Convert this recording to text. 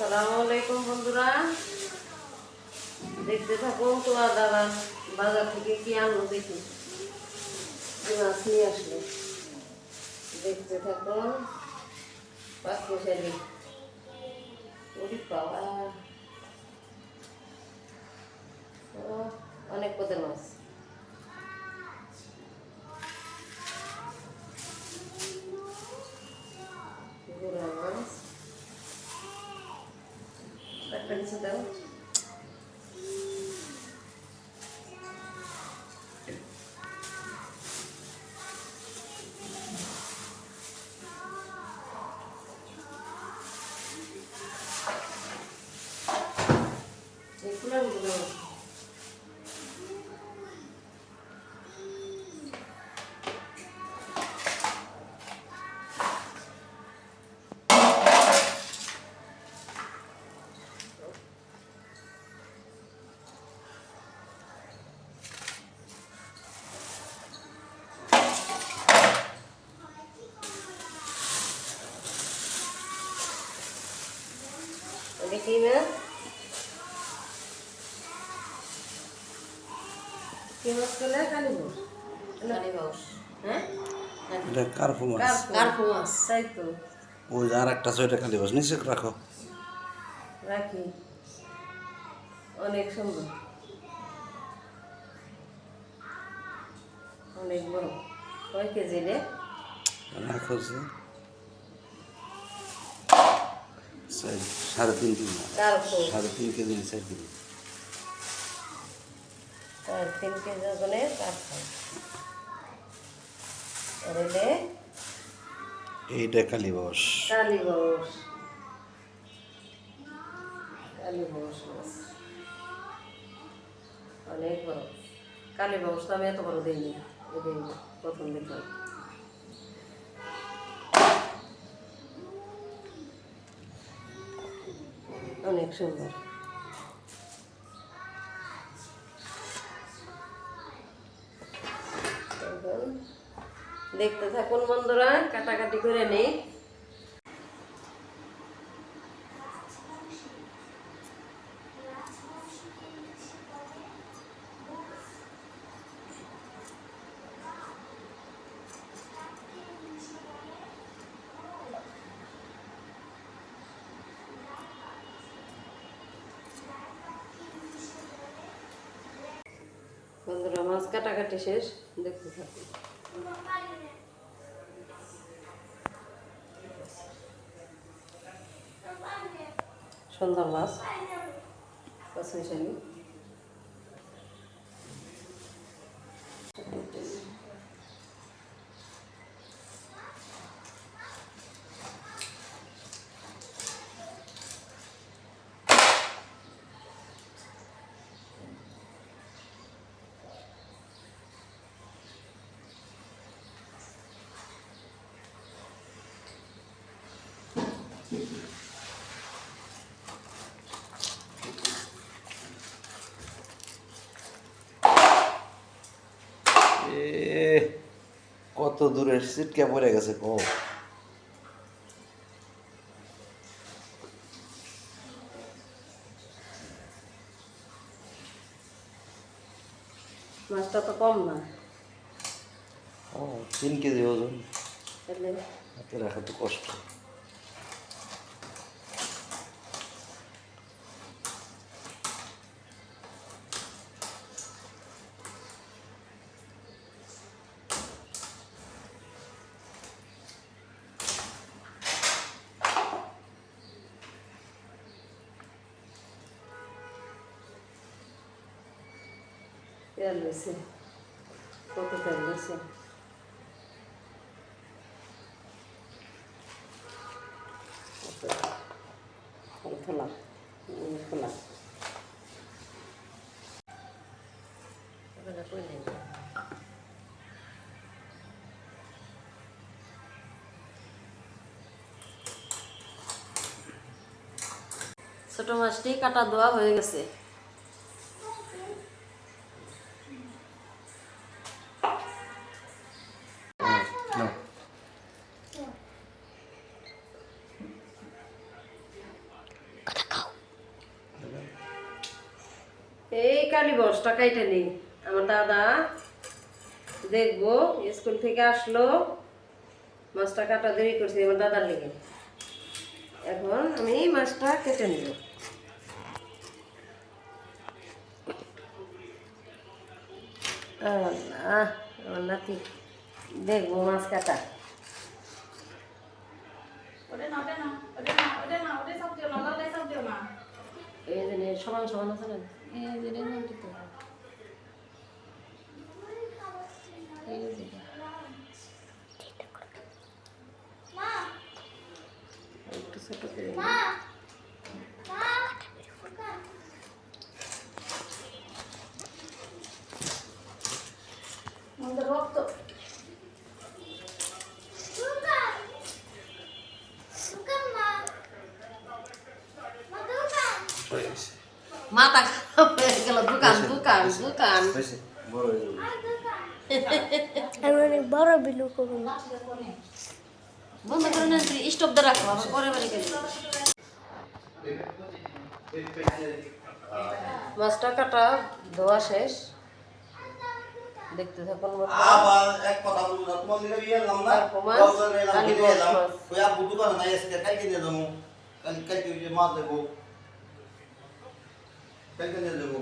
আসসালামু আলাইকুম বন্ধুরা, দেখতে থাকুন। তোমার দাদা বাজার থেকে কি আনলো দেখি, কি মাছ নিয়ে আসলো দেখতে থাকুন। পাঁচ মশালি ওরি বাবা, অনেক পদের মাছ। গুড়া মাছ একটা কিছু দাও। দেখি না কি মাছ করলে? কালীবাউস। কালীবাউস, হ্যাঁ, এটা কার্পু মাছ। কার্পু মাছ, তাই তো। ওই আর একটা ছয়টা কালীবাউস নিচে রাখো। রাখি, অনেক সুন্দর, অনেক বড়। কয় কেজি রে? রাখো যে 3.5 কেজি। 3.5 KG 4 KG. 3 কেজি ওজনের কার্পু। এলে এইটা কালীবাউস। কালীবাউস, কালীবাউস মাছ অনেক বড়। কালীবাউস তো আমি এত বড় দিইনি, এটাই প্রথম দেখলাম। অনেক সুন্দর। দেখতে থাকুন বন্ধুরা, কাটাকাটি করে নেই। বন্ধুরা, মাছ কাটাকাটি শেষ, দেখতে থাকুন। সুন্দর মাছ, পাঁচমিশালি। কত দূরে ছিটকে পড়ে গেছে কো। মাছটা তো কম না। 3 কেজি ওজন। তাহলে হাতে রাখা তো কষ্ট। তেল রয়েছে, কত তেল রয়েছে। খোলা খোলা ছোট মাছটি কাটা দেওয়া হয়ে গেছে। কালি বসটা কাইটে নেই আমার দাদা দেখবো স্কুল থেকে আসলো মাছটা কাটা দেরি করছি আমার দাদার লেগে এখন আমি মাছটা কেটে নিব আমার নাতি দেখবো মাছ কাটা এই যে সমান সমান আছে না এই যে একটু ছোট করে রক্ত মাথা খারাপ হয়ে গেল দোকান দোকান দোকান বড় হয়ে যাবে আমি অনেক বড় বিলু করবো বন্ধ করে না স্টপ দিয়ে রাখো আবার পরে বাড়ি গেলে মাছটা কাটা ধোয়া শেষ দেখতে থাকুন আবার এক কথা বলবো তোমার দিকে বিয়ে এলাম না কালি এলাম ওই আব্বু দোকানে নাই আজকে কালকে নিয়ে যাবো কালকে মাছ দেবো কালকে নিয়ে যাবো